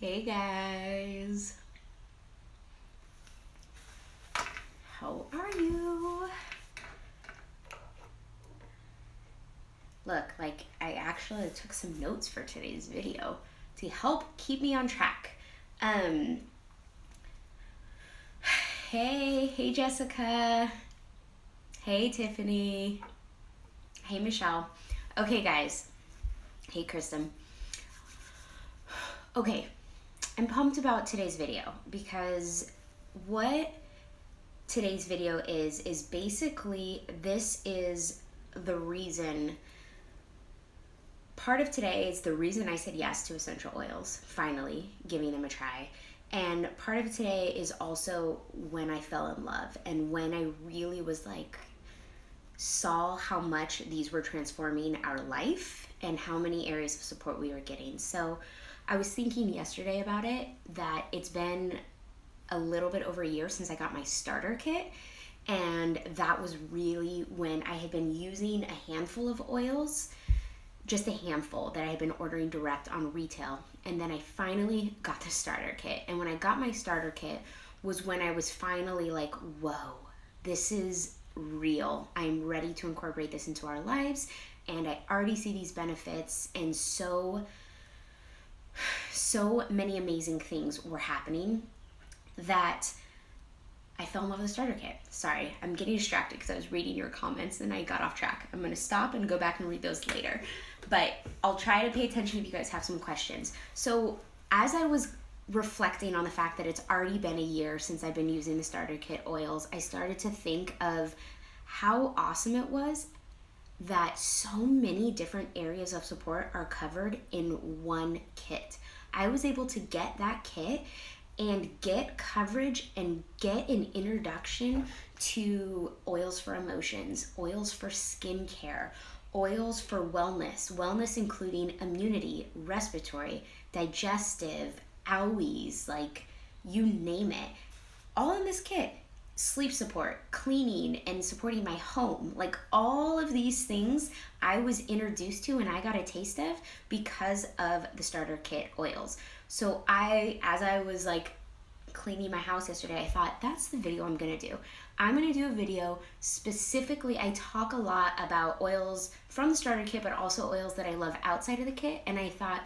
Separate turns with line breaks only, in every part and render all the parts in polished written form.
Hey guys, how are you? Look, I actually took some notes for today's video to help keep me on track. Um, hey Jessica, hey Tiffany, hey Michelle. Okay guys, hey Kristen. Okay, I'm pumped about today's video because what today's video is basically this is the reason. Part of today is the reason I said yes to essential oils, finally giving them a try. And part of today is also when I fell in love and when I really was saw how much these were transforming our life and how many areas of support we were getting. So I was thinking yesterday about it that it's been a little bit over a year since I got my starter kit. And that was really when I had been using a handful of oils, just a handful that I had been ordering direct on retail. And then I finally got the starter kit. And when I got my starter kit was when I was finally like, whoa, this is real. I'm ready to incorporate this into our lives. And I already see these benefits. And so many amazing things were happening that I fell in love with the starter kit. Sorry, I'm getting distracted because I was reading your comments and I got off track. I'm going to stop and go back and read those later. But I'll try to pay attention if you guys have some questions. So as I was reflecting on the fact that it's already been a year since I've been using the starter kit oils, I started to think of how awesome it was that so many different areas of support are covered in one kit. I was able to get that kit and get coverage and get an introduction to oils for emotions, oils for skincare, oils for wellness including immunity, respiratory, digestive, owies, you name it, all in this kit. Sleep support, cleaning, and supporting my home. All of these things I was introduced to and I got a taste of because of the starter kit oils. So as I was cleaning my house yesterday, I thought that's the video I'm gonna do. I'm gonna do a video specifically. I talk a lot about oils from the starter kit, but also oils that I love outside of the kit. And I thought,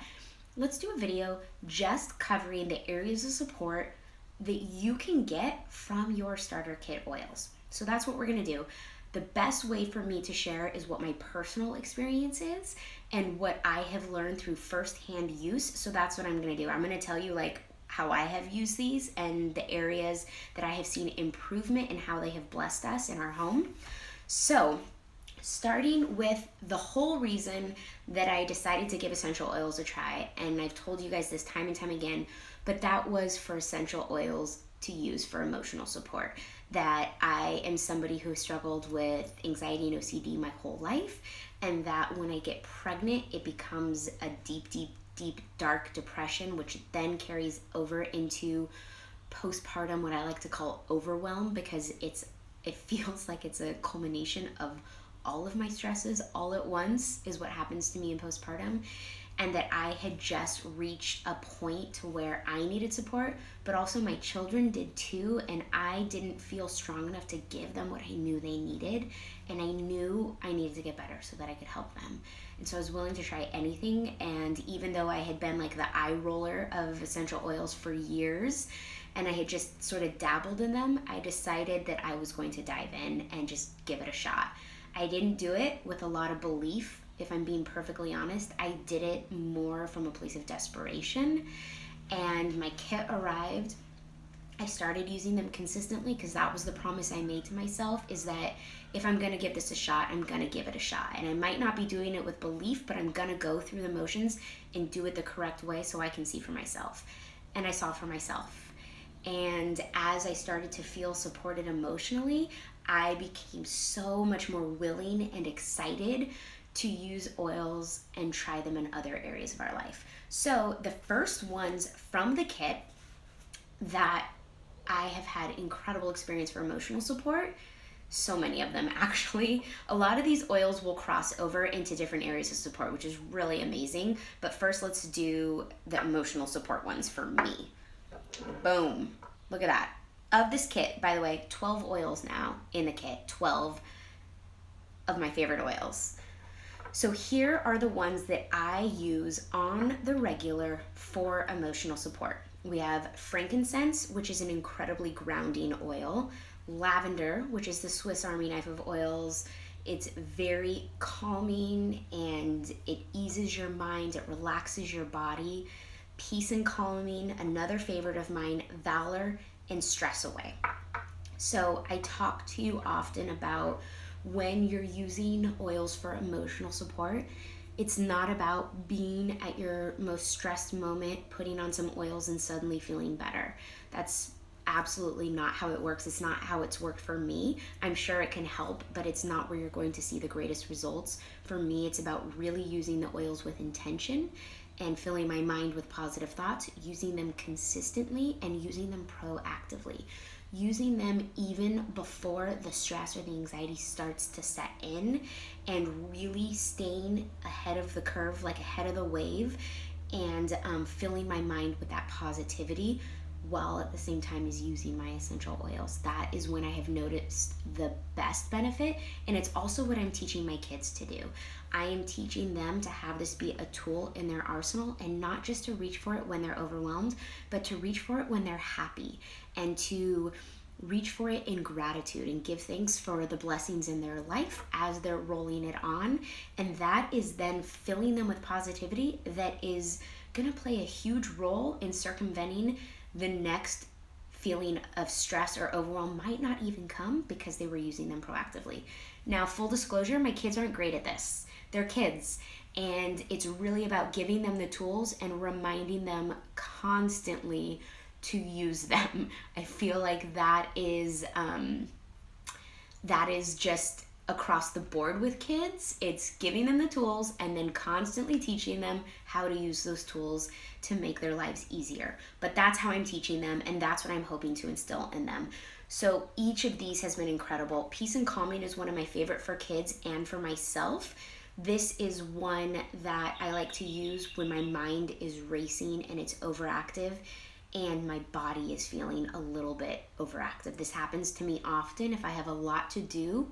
let's do a video just covering the areas of support that you can get from your starter kit oils. So that's what we're gonna do. The best way for me to share is what my personal experience is and what I have learned through firsthand use. So that's what I'm gonna do. I'm gonna tell you how I have used these and the areas that I have seen improvement and how they have blessed us in our home. So starting with the whole reason that I decided to give essential oils a try, and I've told you guys this time and time again, but that was for essential oils to use for emotional support. That I am somebody who has struggled with anxiety and OCD my whole life, and that when I get pregnant, it becomes a deep, dark depression, which then carries over into postpartum, what I like to call overwhelm, because it feels like it's a culmination of all of my stresses all at once is what happens to me in postpartum. And that I had just reached a point to where I needed support, but also my children did too, and I didn't feel strong enough to give them what I knew they needed, and I knew I needed to get better so that I could help them. And so I was willing to try anything, and even though I had been the eye roller of essential oils for years, and I had just sort of dabbled in them, I decided that I was going to dive in and just give it a shot. I didn't do it with a lot of belief. If I'm being perfectly honest, I did it more from a place of desperation. And my kit arrived. I started using them consistently because that was the promise I made to myself, is that if I'm going to give this a shot, I'm going to give it a shot. And I might not be doing it with belief, but I'm going to go through the motions and do it the correct way so I can see for myself. And I saw for myself. And as I started to feel supported emotionally, I became so much more willing and excited to use oils and try them in other areas of our life. So the first ones from the kit that I have had incredible experience for emotional support, So many of them, actually. A lot of these oils will cross over into different areas of support, which is really amazing. But first, let's do the emotional support ones for me. Boom. Look at that. Of this kit, by the way, 12 oils now in the kit, 12 of my favorite oils. So here are the ones that I use on the regular for emotional support. We have frankincense, which is an incredibly grounding oil. Lavender, which is the Swiss Army knife of oils. It's very calming and it eases your mind, it relaxes your body. Peace and calming, another favorite of mine, valor and stress away. So I talk to you often about when you're using oils for emotional support, it's not about being at your most stressed moment, putting on some oils and suddenly feeling better. That's absolutely not how it works. It's not how it's worked for me. I'm sure it can help, but it's not where you're going to see the greatest results. For me, it's about really using the oils with intention and filling my mind with positive thoughts, using them consistently and using them proactively. Using them even before the stress or the anxiety starts to set in, and really staying ahead of the curve, like ahead of the wave, and filling my mind with that positivity while at the same time as using my essential oils. That is when I have noticed the best benefit, and it's also what I'm teaching my kids to do. I am teaching them to have this be a tool in their arsenal, and not just to reach for it when they're overwhelmed, but to reach for it when they're happy, and to reach for it in gratitude and give thanks for the blessings in their life as they're rolling it on. And that is then filling them with positivity that is going to play a huge role in circumventing the next feeling of stress or overwhelm might not even come because they were using them proactively. Now, full disclosure, my kids aren't great at this. They're kids, and it's really about giving them the tools and reminding them constantly to use them. I feel like that is just across the board with kids. It's giving them the tools and then constantly teaching them how to use those tools to make their lives easier. But that's how I'm teaching them, and that's what I'm hoping to instill in them. So each of these has been incredible. Peace and calming is one of my favorite for kids and for myself. This is one that I like to use when my mind is racing and it's overactive and my body is feeling a little bit overactive. This happens to me often. If I have a lot to do,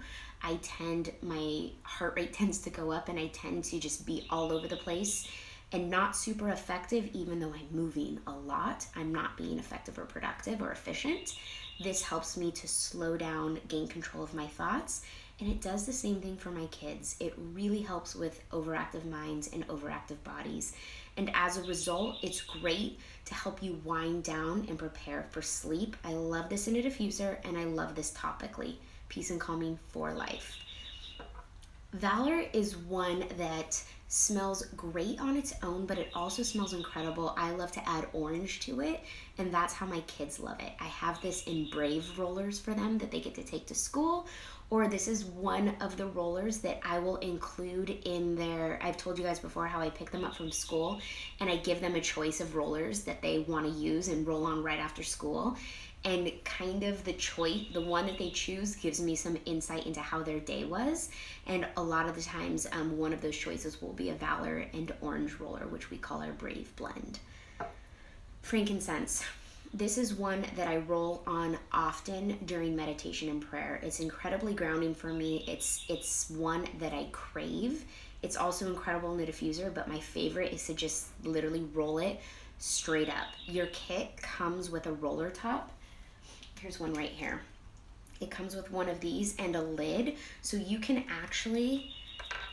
my heart rate tends to go up and I tend to just be all over the place and not super effective. Even though I'm moving a lot, I'm not being effective or productive or efficient. This helps me to slow down, gain control of my thoughts, and it does the same thing for my kids. It really helps with overactive minds and overactive bodies. And as a result, it's great to help you wind down and prepare for sleep. I love this in a diffuser, and I love this topically. Peace and calming for life. Valor is one that smells great on its own, but it also smells incredible. I love to add orange to it, and that's how my kids love it. I have this in Brave rollers for them that they get to take to school, or this is one of the rollers that I will include in their, I've told you guys before how I pick them up from school, and I give them a choice of rollers that they want to use and roll on right after school. And kind of the the one that they choose gives me some insight into how their day was. And a lot of the times, one of those choices will be a Valor and orange roller, which we call our Brave blend. Frankincense. This is one that I roll on often during meditation and prayer. It's incredibly grounding for me. It's one that I crave. It's also incredible in the diffuser, but my favorite is to just literally roll it straight up. Your kit comes with a roller top. Here's one right here. It comes with one of these and a lid, so you can actually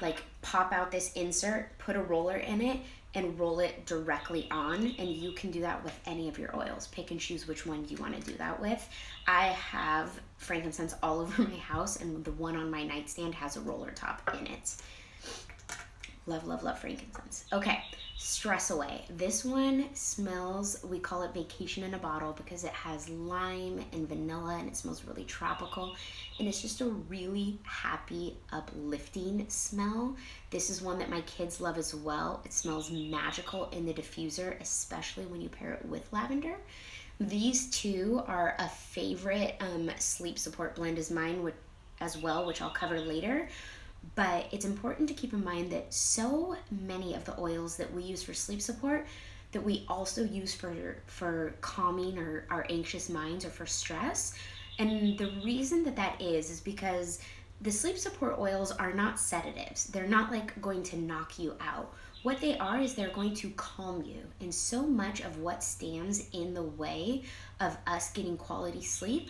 like pop out this insert, put a roller in it, and roll it directly on, and you can do that with any of your oils. Pick and choose which one you want to do that with. I have frankincense all over my house, and the one on my nightstand has a roller top in it. Love, love, love frankincense. Okay, stress away. This one smells, we call it vacation in a bottle because it has lime and vanilla and it smells really tropical. And it's just a really happy, uplifting smell. This is one that my kids love as well. It smells magical in the diffuser, especially when you pair it with lavender. These two are a favorite sleep support blend is mine, which as well, which I'll cover later. But it's important to keep in mind that so many of the oils that we use for sleep support that we also use for calming or our anxious minds or for stress. And the reason that is because the sleep support oils are not sedatives. They're not like going to knock you out. What they are is they're going to calm you. And so much of what stands in the way of us getting quality sleep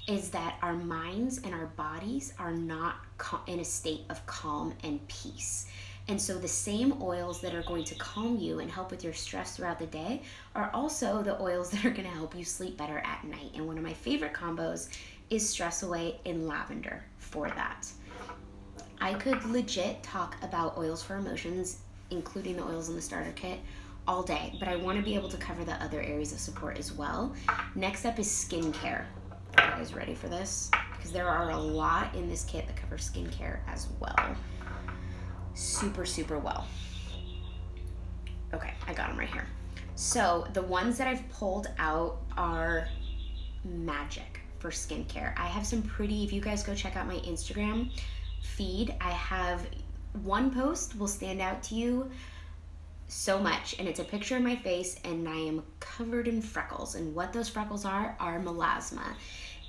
is that our minds and our bodies are not in a state of calm and peace. And so the same oils that are going to calm you and help with your stress throughout the day are also the oils that are going to help you sleep better at night. And one of my favorite combos is Stress Away in lavender for that. I could legit talk about oils for emotions, including the oils in the starter kit, all day, but I want to be able to cover the other areas of support as well. Next up is skincare. Are you guys ready for this? Because there are a lot in this kit that cover skincare as well. Super, super well. Okay, I got them right here. So the ones that I've pulled out are magic for skincare. I have some pretty, if you guys go check out my Instagram feed, I have one post will stand out to you so much, and it's a picture of my face and I am covered in freckles, and what those freckles are melasma.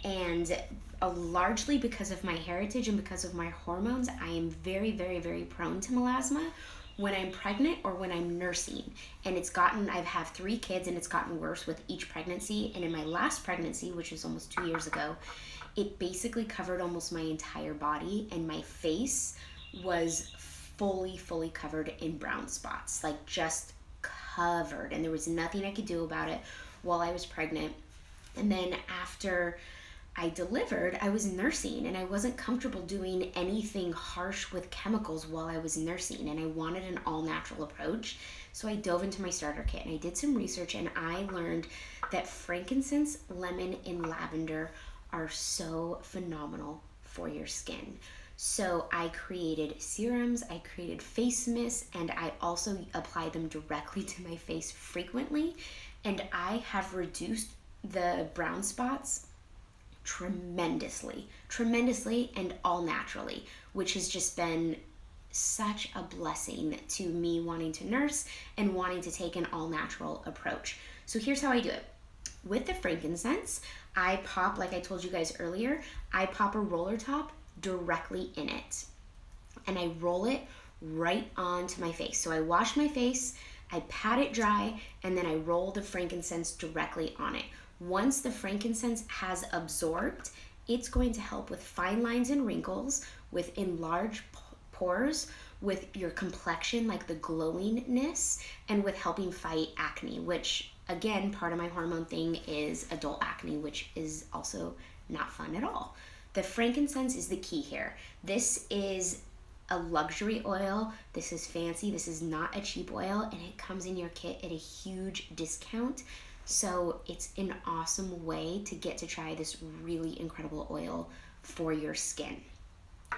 And largely because of my heritage and because of my hormones, I am very, very, very prone to melasma when I'm pregnant or when I'm nursing. And I've had 3 kids and it's gotten worse with each pregnancy. And in my last pregnancy, which was almost 2 years ago, it basically covered almost my entire body, and my face was fully covered in brown spots, like just covered. And there was nothing I could do about it while I was pregnant. And then after I delivered, I was nursing and I wasn't comfortable doing anything harsh with chemicals while I was nursing, and I wanted an all-natural approach. So I dove into my starter kit and I did some research, and I learned that frankincense, lemon, and lavender are so phenomenal for your skin. So I created serums, I created face mists, and I also apply them directly to my face frequently. And I have reduced the brown spots tremendously, and all naturally, which has just been such a blessing to me wanting to nurse and wanting to take an all natural approach. So here's how I do it. With the frankincense, I pop, like I told you guys earlier, I pop a roller top directly in it and I roll it right onto my face. So I wash my face, I pat it dry, and then I roll the frankincense directly on it. Once the frankincense has absorbed, it's going to help with fine lines and wrinkles, with enlarged pores, with your complexion, like the glowingness, and with helping fight acne, which again, part of my hormone thing is adult acne, which is also not fun at all. The frankincense is the key here. This is a luxury oil. This is fancy. This is not a cheap oil, and it comes in your kit at a huge discount. So it's an awesome way to get to try this really incredible oil for your skin.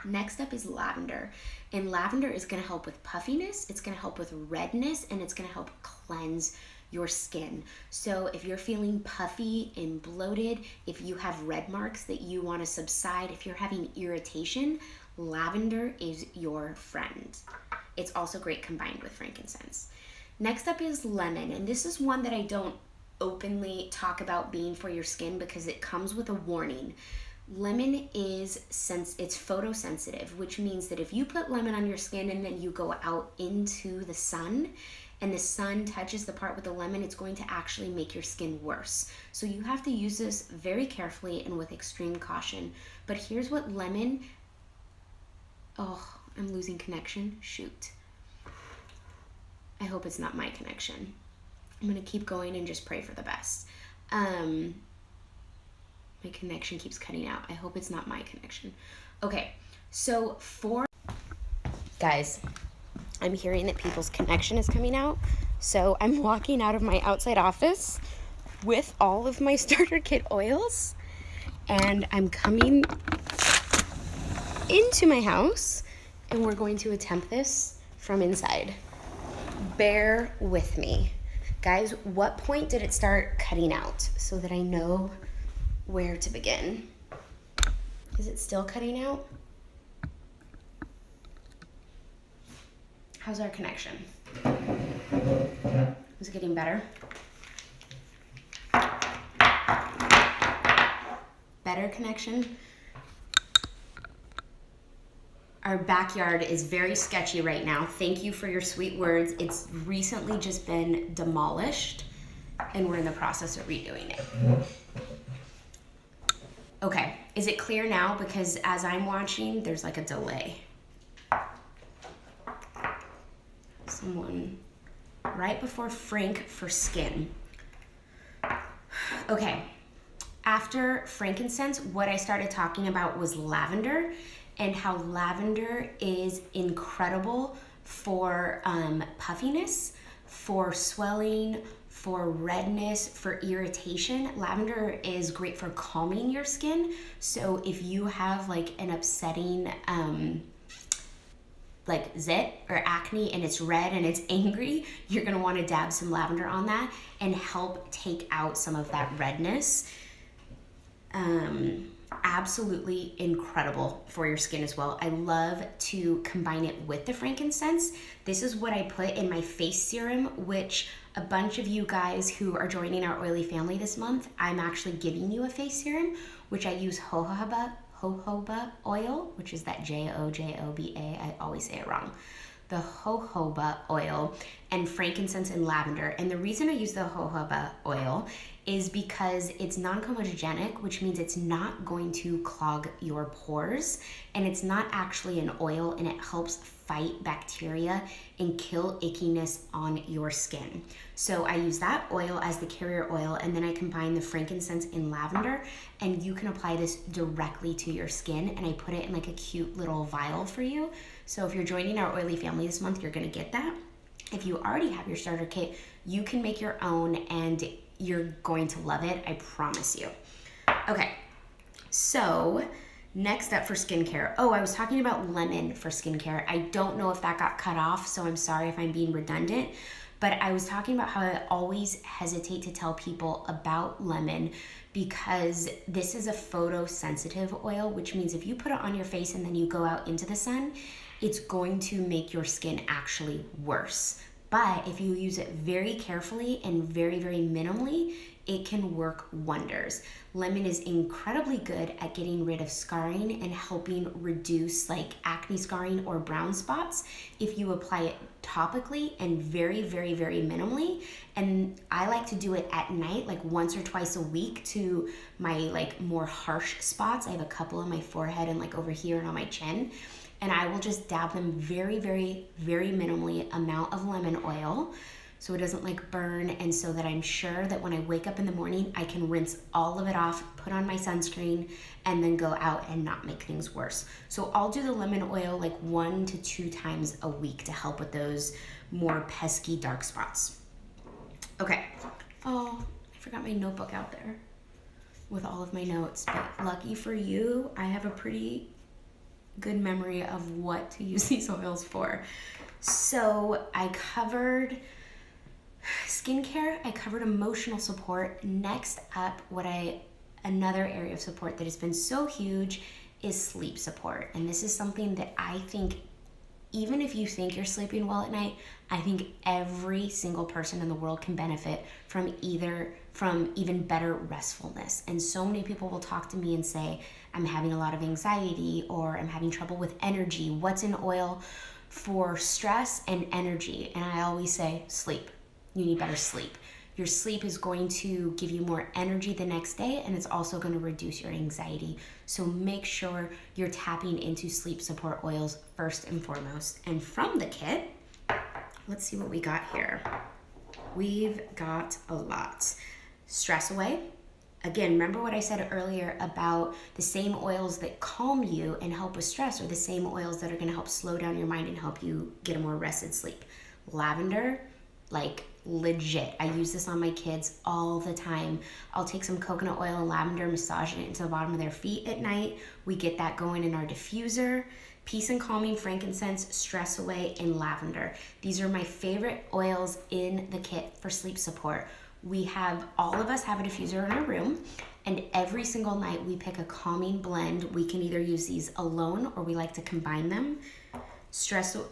Next up is lavender. And lavender is going to help with puffiness, it's going to help with redness, and it's going to help cleanse your skin. So if you're feeling puffy and bloated, if you have red marks that you want to subside, if you're having irritation, lavender is your friend. It's also great combined with frankincense. Next up is lemon, and this is one that I don't openly talk about being for your skin because it comes with a warning. Lemon is it's photosensitive, which means that if you put lemon on your skin and then you go out into the sun and the sun touches the part with the lemon, it's going to actually make your skin worse. So you have to use this very carefully and with extreme caution. But here's what lemon, oh, I'm losing connection, shoot. I hope it's not my connection. I'm gonna keep going and just pray for the best. My connection keeps cutting out. I hope it's not my connection. Okay, so guys, I'm hearing that people's connection is coming out. So I'm walking out of my outside office with all of my starter kit oils, and I'm coming into my house, and we're going to attempt this from inside. Bear with me. Guys, what point did it start cutting out so that I know where to begin? Is it still cutting out? How's our connection? Is it getting better? Better connection? Our backyard is very sketchy right now. Thank you for your sweet words. It's recently just been demolished and we're in the process of redoing it. Okay, is it clear now? Because as I'm watching, there's like a delay. Someone right before Frank for skin. Okay, after frankincense, what I started talking about was lavender and how lavender is incredible for puffiness, for swelling, for redness, for irritation. Lavender is great for calming your skin. So if you have like an upsetting like zit or acne and it's red and it's angry, you're gonna wanna dab some lavender on that and help take out some of that redness. Absolutely incredible for your skin as well. I love to combine it with the frankincense. This is what I put in my face serum, which a bunch of you guys who are joining our oily family this month, I'm actually giving you a face serum, which I use jojoba oil, which is that Jojoba. I always say it wrong. The jojoba oil and frankincense and lavender. And the reason I use the jojoba oil is because it's non-comedogenic, which means it's not going to clog your pores, and it's not actually an oil, and it helps fight bacteria and kill ickiness on your skin. So I use that oil as the carrier oil, and then I combine the frankincense and lavender, and you can apply this directly to your skin, and I put it in like a cute little vial for you. So if you're joining our oily family this month, you're gonna get that. If you already have your starter kit, you can make your own and you're going to love it, I promise you. Okay, so next up for skincare. Oh, I was talking about lemon for skincare. I don't know if that got cut off, so I'm sorry if I'm being redundant, but I was talking about how I always hesitate to tell people about lemon because this is a photosensitive oil, which means if you put it on your face and then you go out into the sun, it's going to make your skin actually worse. But if you use it very carefully and very, very minimally, it can work wonders. Lemon is incredibly good at getting rid of scarring and helping reduce like acne scarring or brown spots if you apply it topically and very, very, very minimally. And I like to do it at night, like once or twice a week to my like more harsh spots. I have a couple on my forehead and like over here and on my chin. And I will just dab them very, very, very minimally amount of lemon oil so it doesn't like burn, and so that I'm sure that when I wake up in the morning, I can rinse all of it off, put on my sunscreen, and then go out and not make things worse. So I'll do the lemon oil like 1 to 2 times a week to help with those more pesky dark spots. Okay. Oh, I forgot my notebook out there with all of my notes, but lucky for you, I have a pretty good memory of what to use these oils for. So I covered skincare, I covered emotional support. Next up, another area of support that has been so huge is sleep support. And this is something that I think, even if you think you're sleeping well at night, I think every single person in the world can benefit from even better restfulness. And so many people will talk to me and say, I'm having a lot of anxiety or I'm having trouble with energy. What's an oil for stress and energy? And I always say, sleep. You need better sleep. Your sleep is going to give you more energy the next day, and it's also going to reduce your anxiety. So make sure you're tapping into sleep support oils first and foremost. And from the kit, let's see what we got here. We've got a lot. Stress Away. Again, remember what I said earlier about the same oils that calm you and help with stress are the same oils that are going to help slow down your mind and help you get a more rested sleep. Lavender, like legit. I use this on my kids all the time. I'll take some coconut oil and lavender, massage it into the bottom of their feet at night. We get that going in our diffuser. Peace and Calming, frankincense, Stress Away, and lavender. These are my favorite oils in the kit for sleep support. All of us have a diffuser in our room, And every single night we pick a calming blend. We can either use these alone or we like to combine them.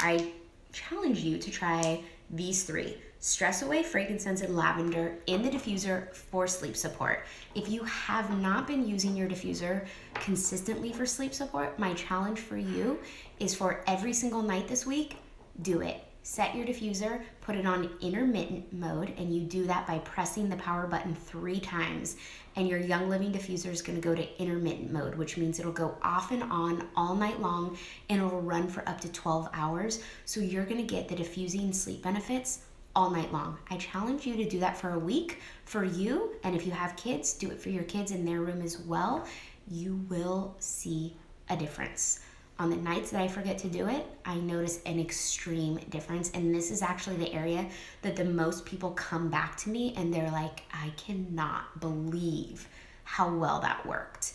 I challenge you to try these three. Stress Away, Frankincense, and Lavender in the diffuser for sleep support. If you have not been using your diffuser consistently for sleep support, my challenge for you is for every single night this week, do it. Set your diffuser, put it on intermittent mode, and you do that by pressing the power button 3 times. And your Young Living diffuser is going to go to intermittent mode, which means it'll go off and on all night long, and it'll run for up to 12 hours. So you're going to get the diffusing sleep benefits all night long. I challenge you to do that for a week for you, and if you have kids, do it for your kids in their room as well. You will see a difference. On the nights that I forget to do it, I notice an extreme difference, and this is actually the area that the most people come back to me and they're like, I cannot believe how well that worked.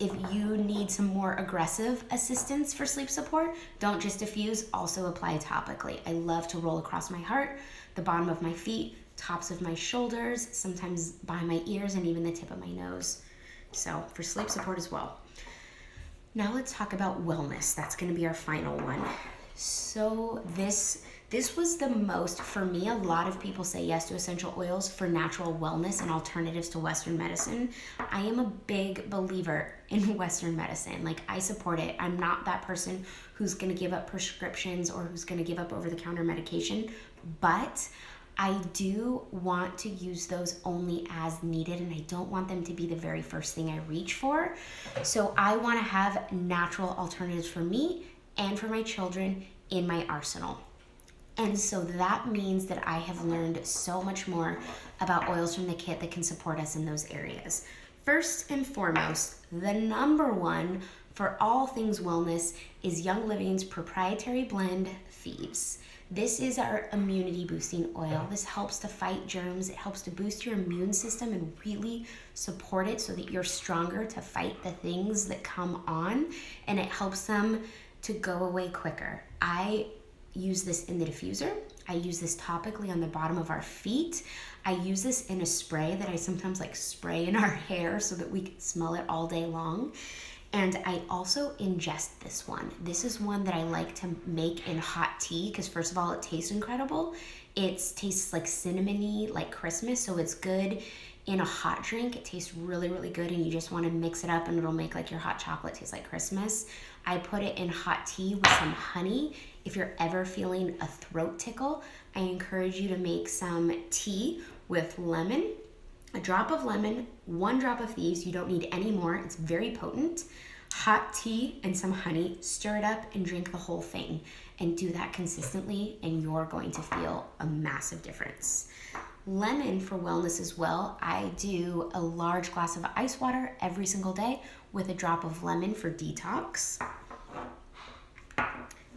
If you need some more aggressive assistance for sleep support, don't just diffuse, also apply topically. I love to roll across my heart, the bottom of my feet, tops of my shoulders, sometimes by my ears, and even the tip of my nose. So for sleep support as well. Now let's talk about wellness. That's going to be our final one. So this was the most, for me, a lot of people say yes to essential oils for natural wellness and alternatives to Western medicine. I am a big believer in Western medicine. Like, I support it. I'm not that person who's going to give up prescriptions or who's going to give up over-the-counter medication, but I do want to use those only as needed, and I don't want them to be the very first thing I reach for. So I want to have natural alternatives for me and for my children in my arsenal. And so that means that I have learned so much more about oils from the kit that can support us in those areas. First and foremost, the number one for all things wellness is Young Living's proprietary blend, Thieves. This is our immunity boosting oil. This helps to fight germs. It helps to boost your immune system and really support it so that you're stronger to fight the things that come on, and it helps them to go away quicker. I use this in the diffuser. I use this topically on the bottom of our feet. I use this in a spray that I sometimes spray in our hair so that we can smell it all day long. And I also ingest this one. This is one that I like to make in hot tea because, first of all, it tastes incredible. It tastes like cinnamony, like Christmas, so it's good in a hot drink. It tastes really, really good, and you just want to mix it up and it'll make your hot chocolate taste like Christmas. I put it in hot tea with some honey. If you're ever feeling a throat tickle, I encourage you to make some tea with lemon, a drop of lemon, 1 drop of Thieves. You don't need any more. It's very potent. Hot tea and some honey. Stir it up and drink the whole thing. And do that consistently, and you're going to feel a massive difference. Lemon for wellness as well. I do a large glass of ice water every single day with a drop of lemon for detox.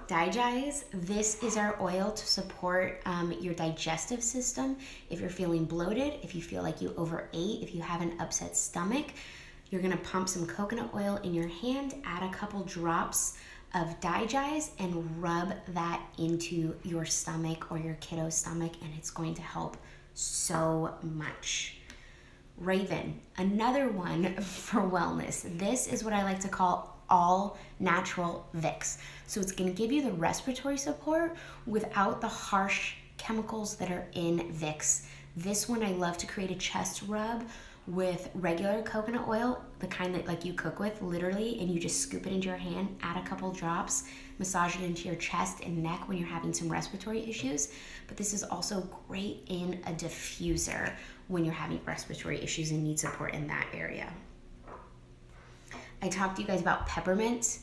Digize. This is our oil to support your digestive system. If you're feeling bloated, if you feel like you overate, if you have an upset stomach, you're gonna pump some coconut oil in your hand, add a couple drops of Digize, and rub that into your stomach or your kiddo's stomach, and it's going to help so much. Raven, another one for wellness. This is what I like to call all natural Vicks. So it's going to give you the respiratory support without the harsh chemicals that are in Vicks. This one I love to create a chest rub with regular coconut oil, the kind that you cook with literally, and you just scoop it into your hand, add a couple drops, massage it into your chest and neck when you're having some respiratory issues. But this is also great in a diffuser when you're having respiratory issues and need support in that area. I talked to you guys about peppermint,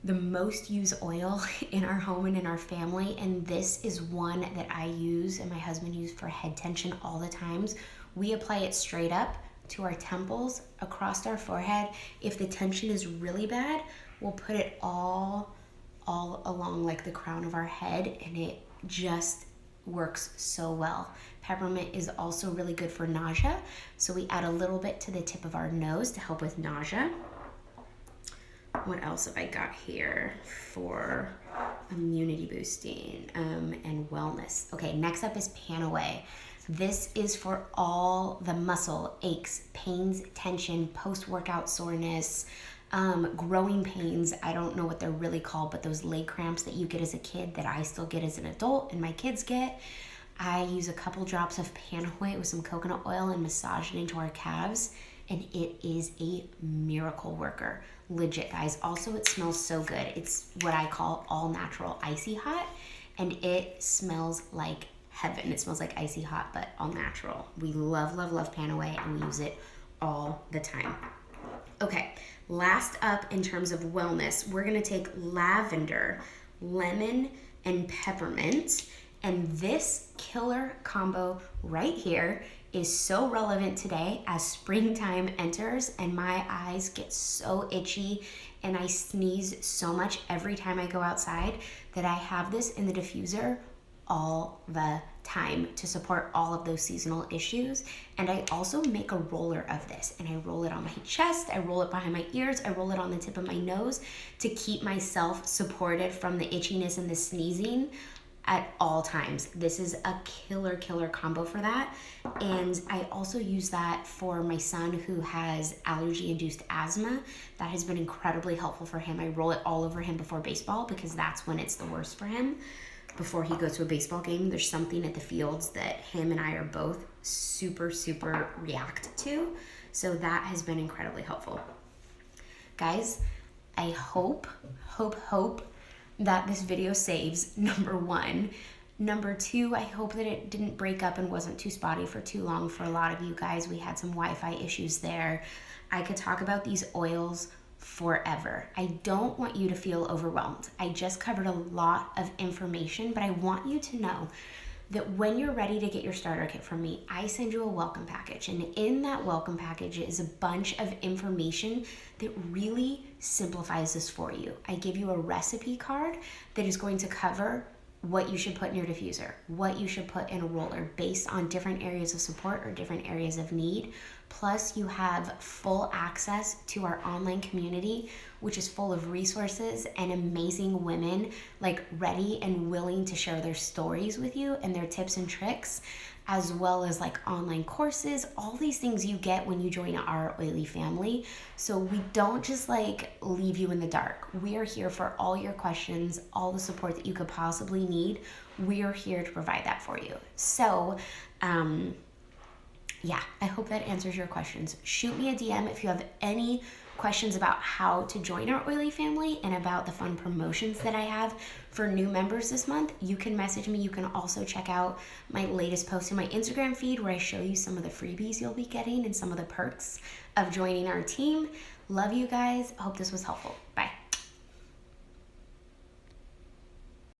the most used oil in our home and in our family, and this is one that I use and my husband uses for head tension all the times. We apply it straight up to our temples, across our forehead. If the tension is really bad, we'll put it all along the crown of our head, and it just works so well. Peppermint is also really good for nausea, so we add a little bit to the tip of our nose to help with nausea. What else have I got here for immunity boosting and wellness? Okay, next up is Panaway. This is for all the muscle aches, pains, tension, post-workout soreness, growing pains. I don't know what they're really called, but those leg cramps that you get as a kid that I still get as an adult and my kids get. I use a couple drops of Panahoy with some coconut oil and massage it into our calves, and it is a miracle worker. Legit, guys. Also, it smells so good. It's what I call all natural icy hot, and it smells like heaven. It smells like icy hot, but all natural. We love, love, love Panahoy, and we use it all the time. Okay, last up in terms of wellness, we're gonna take lavender, lemon, and peppermint. And this killer combo right here is so relevant today as springtime enters and my eyes get so itchy and I sneeze so much every time I go outside that I have this in the diffuser all the time to support all of those seasonal issues. And I also make a roller of this, and I roll it on my chest, I roll it behind my ears, I roll it on the tip of my nose to keep myself supported from the itchiness and the sneezing at all times. This is a killer combo for that. And I also use that for my son who has allergy-induced asthma. That has been incredibly helpful for him. I roll it all over him before baseball because that's when it's the worst for him. Before he goes to a baseball game, there's something at the fields that him and I are both super react to. So that has been incredibly helpful. Guys, I hope that this video saves, number one. Number two, I hope that it didn't break up and wasn't too spotty for too long for a lot of you guys. We had some Wi-Fi issues there. I could talk about these oils forever. I don't want you to feel overwhelmed. I just covered a lot of information, but I want you to know that when you're ready to get your starter kit from me, I send you a welcome package. And in that welcome package is a bunch of information that really simplifies this for you. I give you a recipe card that is going to cover what you should put in your diffuser, what you should put in a roller based on different areas of support or different areas of need. Plus, you have full access to our online community, which is full of resources and amazing women like ready and willing to share their stories with you and their tips and tricks, as well as like online courses, all these things you get when you join our Oily family. So we don't just like leave you in the dark. We are here for all your questions, all the support that you could possibly need. We are here to provide that for you. So, yeah, I hope that answers your questions. Shoot me a DM if you have any questions about how to join our Oily family and about the fun promotions that I have for new members this month. You can message me. You can also check out my latest post in my Instagram feed where I show you some of the freebies you'll be getting and some of the perks of joining our team. Love you guys. Hope this was helpful. Bye.